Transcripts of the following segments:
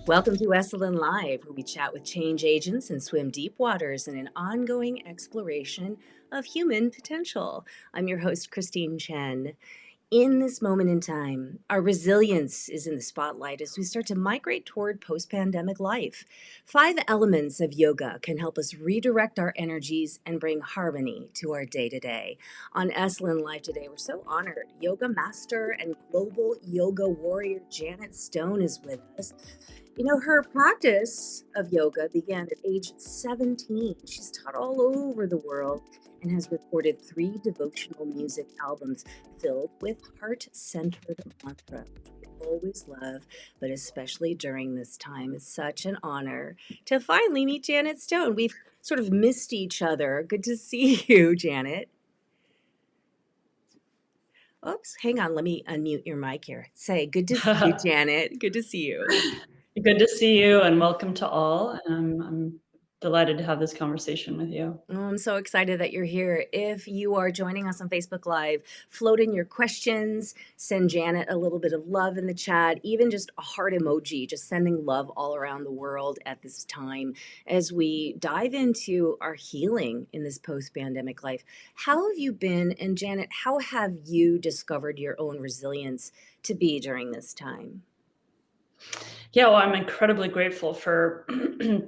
Welcome to Esalen Live, where we chat with change agents and swim deep waters in an ongoing exploration of human potential. I'm your host, Christine Chen. In this moment in time, our resilience is in the spotlight as we start to migrate toward post pandemic life. 5 elements of yoga can help us redirect our energies and bring harmony to our day to day. On Esalen Live today, we're so honored. Yoga master and global yoga warrior Janet Stone is with us. You know, her practice of yoga began at age 17. She's taught all over the world and has recorded 3 devotional music albums filled with heart-centered mantras we always love, but especially during this time. It's such an honor to finally meet Janet Stone. We've sort of missed each other. Good to see you, Janet. Oops, hang on. Let me unmute your mic here. Say, good to see you, Janet. Good to see you. Good to see you and welcome to all. I'm delighted to have this conversation with you. Oh, I'm so excited that you're here. If you are joining us on Facebook Live, float in your questions, send Janet a little bit of love in the chat, even just a heart emoji, just sending love all around the world at this time as we dive into our healing in this post-pandemic life. How have you been? And Janet, how have you discovered your own resilience to be during this time? Yeah, well, I'm incredibly grateful for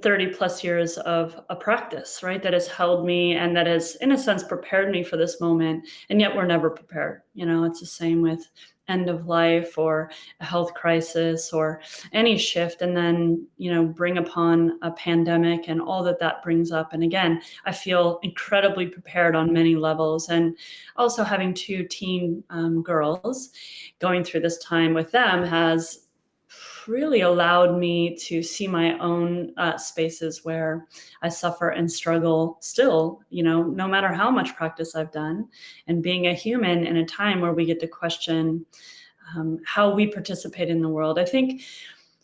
30 plus years of a practice, right? That has held me and that has, in a sense, prepared me for this moment. And yet we're never prepared. You know, it's the same with end of life or a health crisis or any shift. And then, you know, bring upon a pandemic and all that that brings up. And again, I feel incredibly prepared on many levels. And also having 2 teen girls, going through this time with them has really allowed me to see my own spaces where I suffer and struggle still, you know, no matter how much practice I've done, and being a human in a time where we get to question how we participate in the world. I think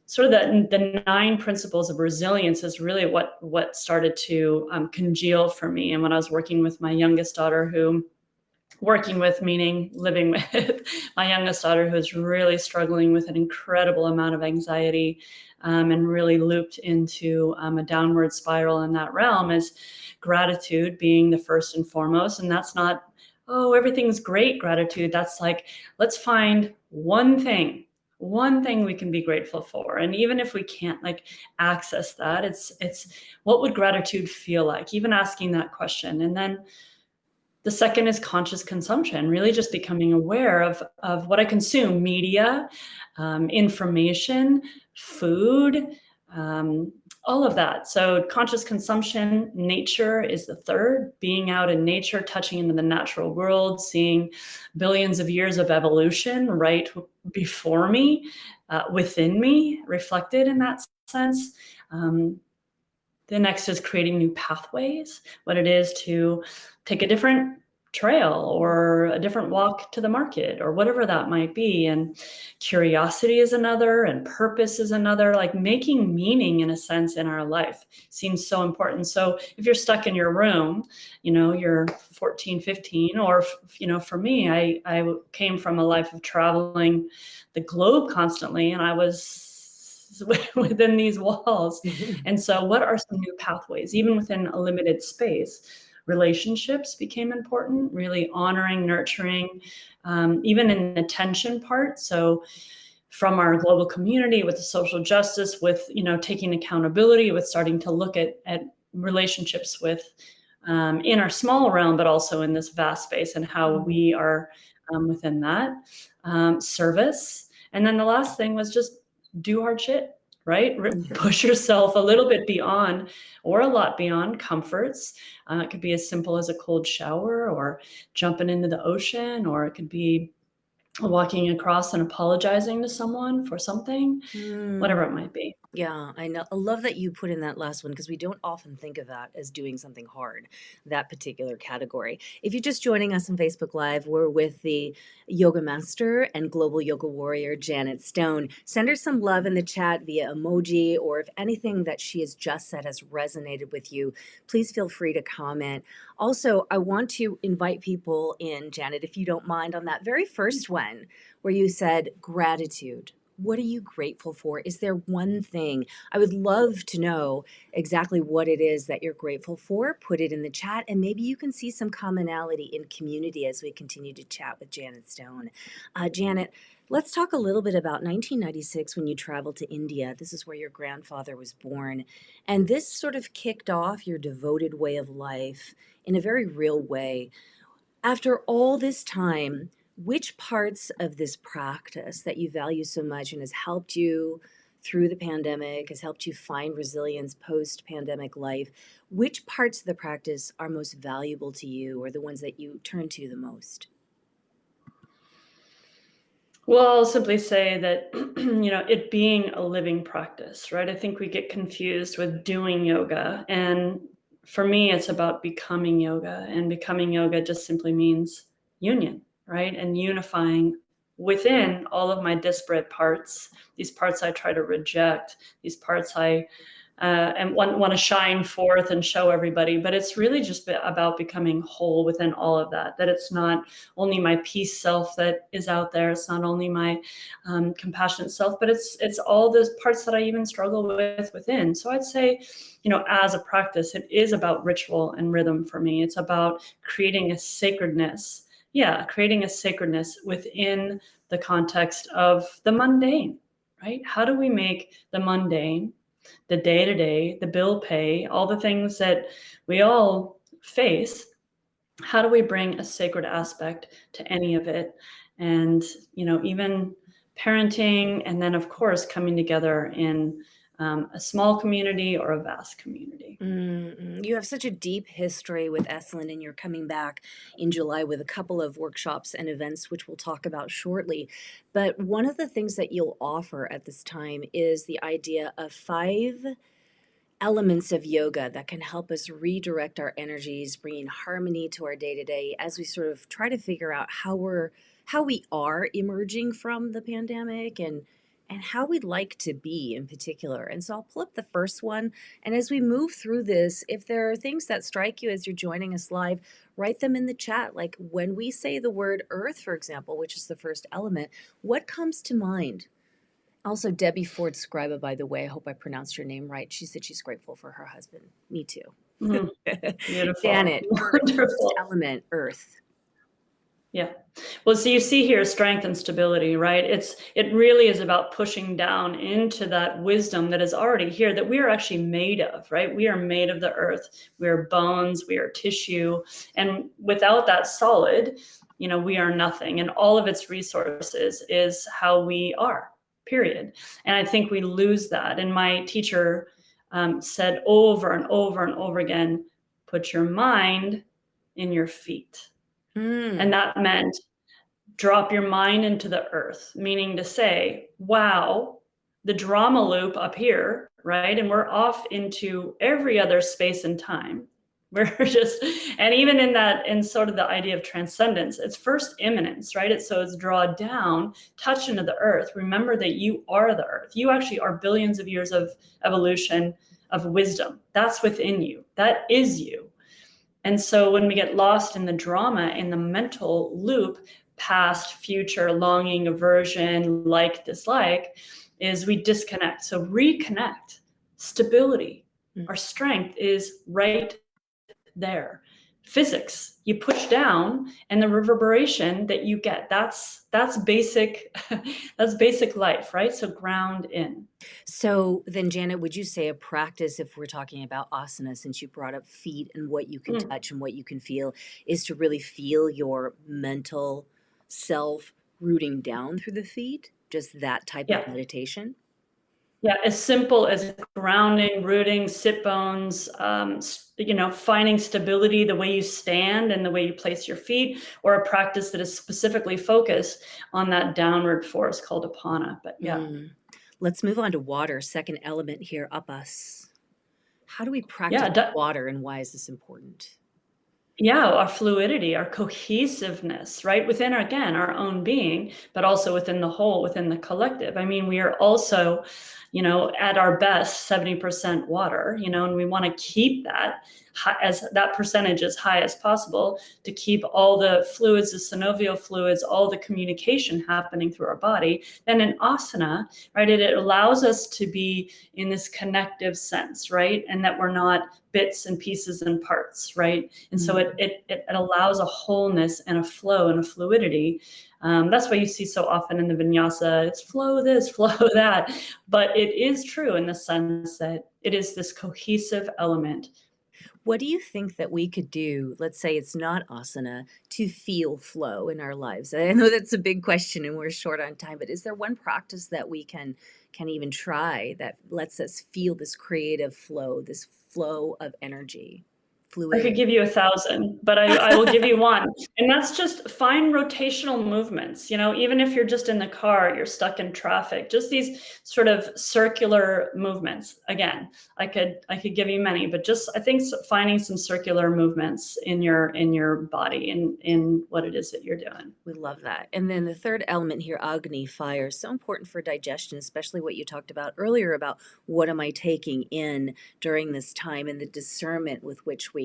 sort of the 9 principles of resilience is really what started to congeal for me. And when I was working with my youngest daughter, working with, meaning living with my youngest daughter, who's really struggling with an incredible amount of anxiety and really looped into a downward spiral in that realm, is gratitude being the first and foremost. And that's not, oh, everything's great gratitude. That's like, let's find one thing we can be grateful for. And even if we can't like access that, it's what would gratitude feel like? Even asking that question. And then the second is conscious consumption, really just becoming aware of what I consume: media, information, food, all of that. So conscious consumption. Nature is the third, being out in nature, touching into the natural world, seeing billions of years of evolution right before me, within me, reflected in that sense. The next is creating new pathways, what it is to take a different trail or a different walk to the market or whatever that might be. And curiosity is another, and purpose is another. Like making meaning, in a sense, in our life seems so important. So if you're stuck in your room, you know, you're 14, 15, or, you know, for me, I came from a life of traveling the globe constantly, and I was within these walls. And so what are some new pathways, even within a limited space? Relationships became important, really honoring, nurturing, even in the attention part. So from our global community, with the social justice, with, you know, taking accountability, with starting to look at relationships with in our small realm, but also in this vast space, and how we are within that. Service. And then the last thing was just do hard shit, right? Push yourself a little bit beyond, or a lot beyond, comforts. It could be as simple as a cold shower or jumping into the ocean, or it could be walking across and apologizing to someone for something, whatever it might be. Yeah, I know. I love that you put in that last one because we don't often think of that as doing something hard, that particular category. If you're just joining us on Facebook Live, we're with the yoga master and global yoga warrior, Janet Stone. Send her some love in the chat via emoji, or if anything that she has just said has resonated with you, please feel free to comment. Also, I want to invite people in, Janet, if you don't mind, on that very first one where you said gratitude What are you grateful for? Is there one thing? I would love to know exactly what it is that you're grateful for. Put it in the chat, and maybe you can see some commonality in community as we continue to chat with Janet Stone. Janet, let's talk a little bit about 1996 when you traveled to India. This is where your grandfather was born. And this sort of kicked off your devoted way of life in a very real way. After all this time, which parts of this practice that you value so much and has helped you through the pandemic, has helped you find resilience post pandemic life, which parts of the practice are most valuable to you or the ones that you turn to the most? Well, I'll simply say that, it being a living practice, right? I think we get confused with doing yoga. And for me, it's about becoming yoga. And becoming yoga just simply means union, right? And unifying within all of my disparate parts, these parts I try to reject, these parts I and want to shine forth and show everybody. But it's really just about becoming whole within all of that, that it's not only my peace self that is out there. It's not only my compassionate self, but it's all those parts that I even struggle with within. So I'd say, as a practice, it is about ritual and rhythm for me. It's about creating a sacredness. Yeah, creating a sacredness within the context of the mundane, right? How do we make the mundane, the day-to-day, the bill pay, all the things that we all face? How do we bring a sacred aspect to any of it? And, even parenting, and then of course coming together in a small community or a vast community. You have such a deep history with Esalen, and you're coming back in July with a couple of workshops and events, which we'll talk about shortly. But one of the things that you'll offer at this time is the idea of 5 elements of yoga that can help us redirect our energies, bringing harmony to our day to day as we sort of try to figure out how we are emerging from the pandemic and how we'd like to be in particular. And so I'll pull up the first one. And as we move through this, if there are things that strike you as you're joining us live, write them in the chat. Like when we say the word earth, for example, which is the first element, what comes to mind? Also, Debbie Ford Scriba, by the way, I hope I pronounced your name right. She said she's grateful for her husband. Me too. Mm, beautiful. Janet, first Wonderful. element, earth. Yeah. Well, so you see here strength and stability, right? It really is about pushing down into that wisdom that is already here, that we are actually made of, right? We are made of the earth. We are bones, we are tissue. And without that solid, we are nothing. And all of its resources is how we are, period. And I think we lose that. And my teacher said over and over and over again, put your mind in your feet. And Mm. that meant drop your mind into the earth, meaning to say, wow, the drama loop up here, right? And we're off into every other space and time. We're just, and even in sort of the idea of transcendence, it's first immanence, right? It's draw down, touch into the earth. Remember that you are the earth. You actually are billions of years of evolution of wisdom. That's within you. That is you. And so when we get lost in the drama, in the mental loop, past, future, longing, aversion, like, dislike, is we disconnect. So reconnect, stability. Mm. Our strength is right there. Physics, you push down and the reverberation that you get, that's basic, that's basic life, right? So ground in. So then, Janet, would you say a practice, if we're talking about asana, since you brought up feet and what you can Mm, touch and what you can feel, is to really feel your mental self rooting down through the feet? Just that type of yeah. meditation? Yeah, as simple as grounding, rooting, sit bones, finding stability, the way you stand and the way you place your feet, or a practice that is specifically focused on that downward force called apana. But yeah, Mm. Let's move on to water, second element here, upas. How do we practice yeah, water and why is this important? yeah, our fluidity, our cohesiveness, right? Within, again, our own being, but also within the whole, within the collective. I mean, we are also, at our best, 70% water, and we want to keep that. as that percentage as high as possible to keep all the fluids, the synovial fluids, all the communication happening through our body. Then in asana, right, it allows us to be in this connective sense, right? And that we're not bits and pieces and parts, right? And so it allows a wholeness and a flow and a fluidity. That's why you see so often in the vinyasa, it's flow this, flow that. But it is true in the sense that it is this cohesive element. What do you think that we could do, let's say it's not asana, to feel flow in our lives? I know that's a big question and we're short on time, but is there one practice that we can even try that lets us feel this creative flow, this flow of energy, I could fluidity? give you 1,000, but I will give you one. And that's just find rotational movements. Even if you're just in the car, you're stuck in traffic, just these sort of circular movements. Again, I could give you many, but just I think finding some circular movements in your body and in what it is that you're doing. We love that. And then the third element here, Agni, fire, so important for digestion, especially what you talked about earlier about what am I taking in during this time and the discernment with which we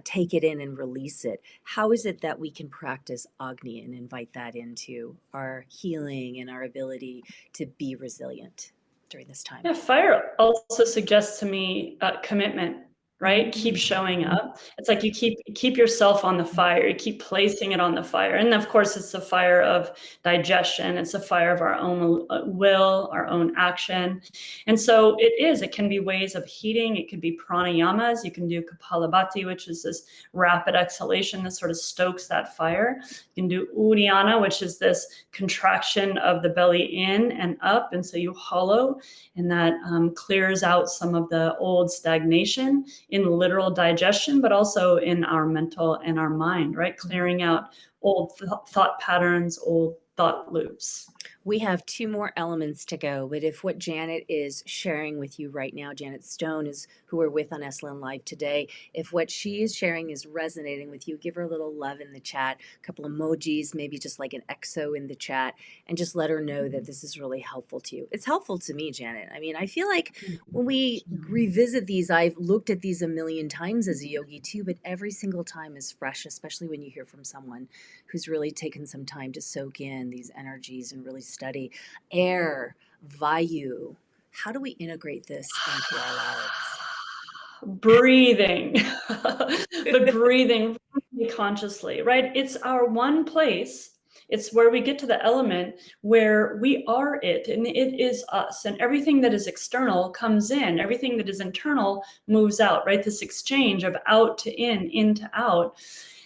take it in and release it. How is it that we can practice Agni and invite that into our healing and our ability to be resilient during this time? Yeah, fire also suggests to me commitment, right? Keep showing up. It's like you keep yourself on the fire. You keep placing it on the fire, and of course, it's the fire of digestion. It's the fire of our own will, our own action, and so it is. It can be ways of heating. It could be pranayamas. You can do Kapalabhati, which is this rapid exhalation that sort of stokes that fire. You can do Uddiyana, which is this contraction of the belly in and up, and so you hollow. And that clears out some of the old stagnation in literal digestion, but also in our mental and our mind, right? Clearing out old thought patterns, old thought loops. We have two more elements to go, but if what Janet is sharing with you right now, Janet Stone is who we're with on Esalen Live today, if what she is sharing is resonating with you, give her a little love in the chat, a couple emojis, maybe just like an XO in the chat, and just let her know that this is really helpful to you. It's helpful to me, Janet. I mean, I feel like when we revisit these, I've looked at these a million times as a yogi too, but every single time is fresh, especially when you hear from someone who's really taken some time to soak in these energies and really study air, vayu. How do we integrate this into our lives? Breathing, but breathing really consciously, right? It's our one place. It's where we get to the element where we are it and it is us. And everything that is external comes in, everything that is internal moves out, right? This exchange of out to in to out.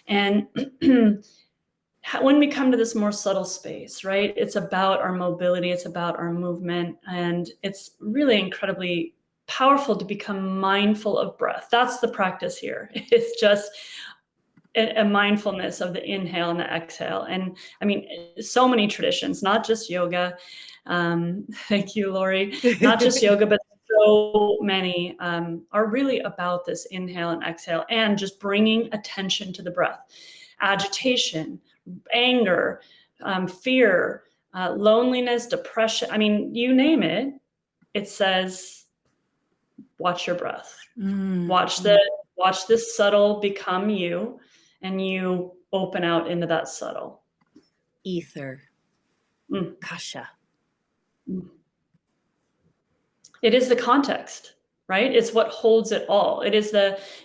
And when we come to this more subtle space, right, it's about our mobility, it's about our movement, and it's really incredibly powerful to become mindful of breath. That's the practice here. It's just a mindfulness of the inhale and the exhale. And I mean, so many traditions, not just yoga. Thank you, Lori. Not just yoga, but so many are really about this inhale and exhale and just bringing attention to the breath. Agitation, anger, fear, loneliness, depression. I mean, you name it. It says, watch your breath. Watch this subtle become you, and you open out into that subtle. Ether, Mm. kasha. It is the context, right? It's what holds it all. It is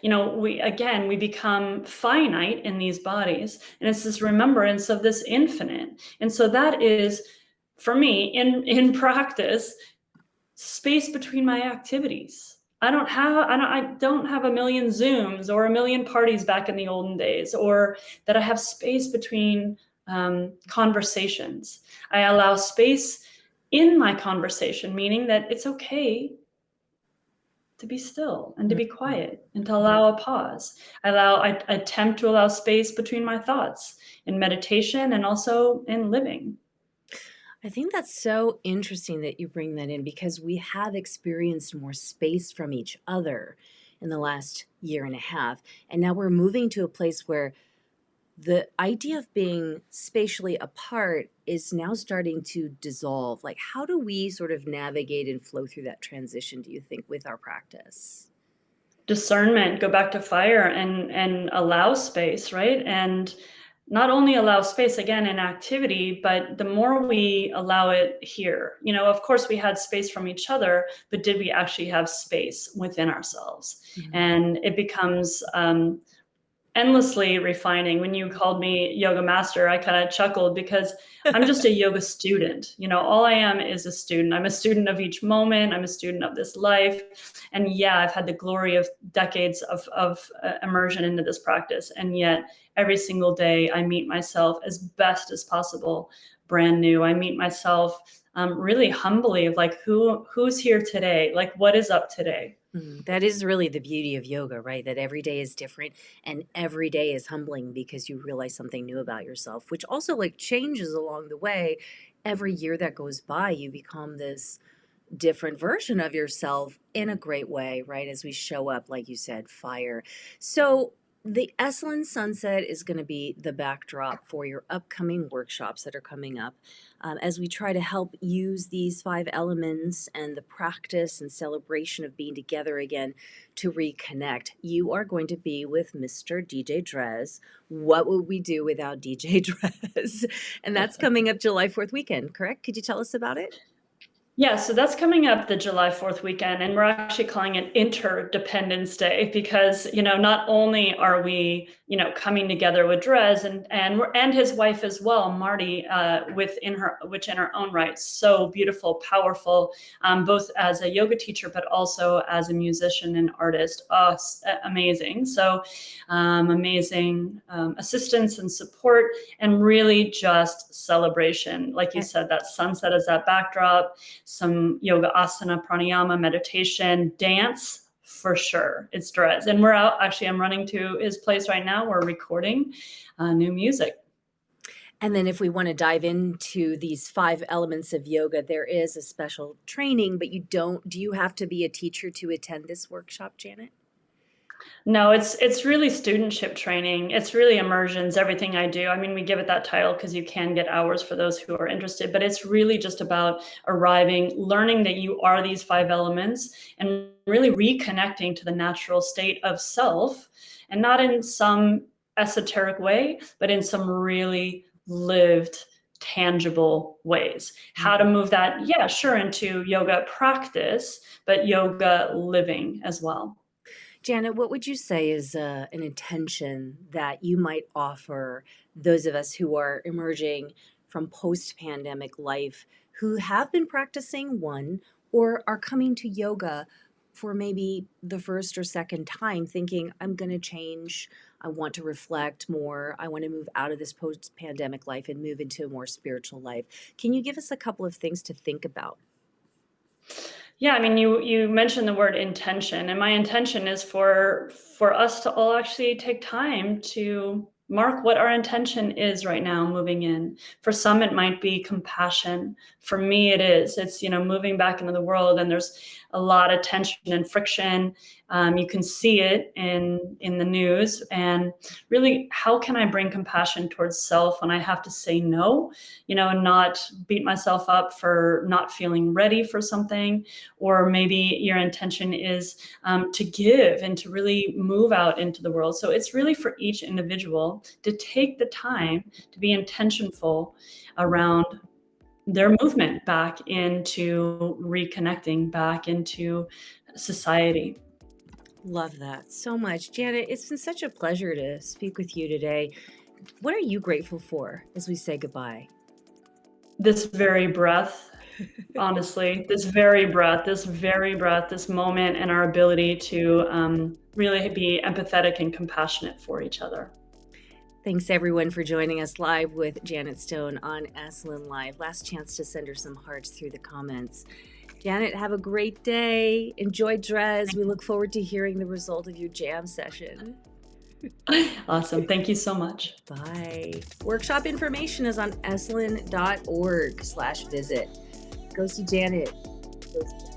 we become finite in these bodies, and it's this remembrance of this infinite. And so that is, for me, in practice, space between my activities. I don't have a million Zooms or a million parties back in the olden days, or that I have space between conversations. I allow space in my conversation, meaning that it's okay to be still and to be quiet and to allow a pause. I attempt to allow space between my thoughts in meditation and also in living. I think that's so interesting that you bring that in because we have experienced more space from each other in the last year and a half. And now we're moving to a place where the idea of being spatially apart is now starting to dissolve. Like, how do we sort of navigate and flow through that transition, do you think, with our practice? discernment, go back to fire, and allow space, right? And not only allow space again in activity, but the more we allow it here, of course we had space from each other, but did we actually have space within ourselves? Mhm. And it becomes endlessly refining. When you called me yoga master, I kind of chuckled because I'm just a yoga student. All I am is a student. I'm a student of each moment. I'm a student of this life. And yeah, I've had the glory of decades of immersion into this practice. And yet every single day I meet myself as best as possible, brand new. I meet myself really humbly of like, who's here today? Like, what is up today? That is really the beauty of yoga, right? That every day is different and every day is humbling because you realize something new about yourself, which also like changes along the way. Every year that goes by, you become this different version of yourself in a great way, right? As we show up, like you said, fire. So, the Esalen sunset is going to be the backdrop for your upcoming workshops that are coming up as we try to help use these five elements and the practice and celebration of being together again to reconnect. You are going to be with Mr. DJ Drez. What would we do without DJ Drez? And that's coming up July 4th weekend, correct? Could you tell us about it? Yeah, so that's coming up the July 4th weekend, and we're actually calling it Interdependence Day because, not only are we, coming together with Drez and his wife as well, Marty, which in her own right, so beautiful, powerful, both as a yoga teacher but also as a musician and artist. Oh, amazing! So, amazing assistance and support, and really just celebration. Like you said, that sunset is that backdrop, some yoga asana, pranayama, meditation, dance for sure. It's Drez. And we're out. Actually, I'm running to his place right now. We're recording new music. And then if we want to dive into these five elements of yoga, there is a special training, but do you have to be a teacher to attend this workshop, Janet? No, it's really studentship training. It's really immersions, everything I do. I mean, we give it that title because you can get hours for those who are interested, but it's really just about arriving, learning that you are these five elements, and really reconnecting to the natural state of self, and not in some esoteric way, but in some really lived, tangible ways. How to move that, yeah, sure, into yoga practice, but yoga living as well. Janet, what would you say is an intention that you might offer those of us who are emerging from post pandemic life who have been practicing one or are coming to yoga for maybe the first or second time, thinking, I'm going to change. I want to reflect more. I want to move out of this post pandemic life and move into a more spiritual life. Can you give us a couple of things to think about? Yeah, I mean, you mentioned the word intention, and my intention is for us to all actually take time to mark what our intention is right now moving in. For some, it might be compassion. For me, it is. It's moving back into the world, and there's a lot of tension and friction. You can see it in the news, and really, how can I bring compassion towards self when I have to say no, and not beat myself up for not feeling ready for something, or maybe your intention is to give and to really move out into the world. So it's really for each individual to take the time to be intentionful around their movement back into reconnecting back into society. Love that so much. Janet, it's been such a pleasure to speak with you today. What are you grateful for as we say goodbye? This very breath, honestly, this very breath, this moment, and our ability to really be empathetic and compassionate for each other. Thanks everyone for joining us live with Janet Stone on Esalen Live. Last chance to send her some hearts through the comments. Janet, have a great day. Enjoy Drez. We look forward to hearing the result of your jam session. Awesome. Thank you so much. Bye. Workshop information is on esalen.org/visit. Go see Janet. Go see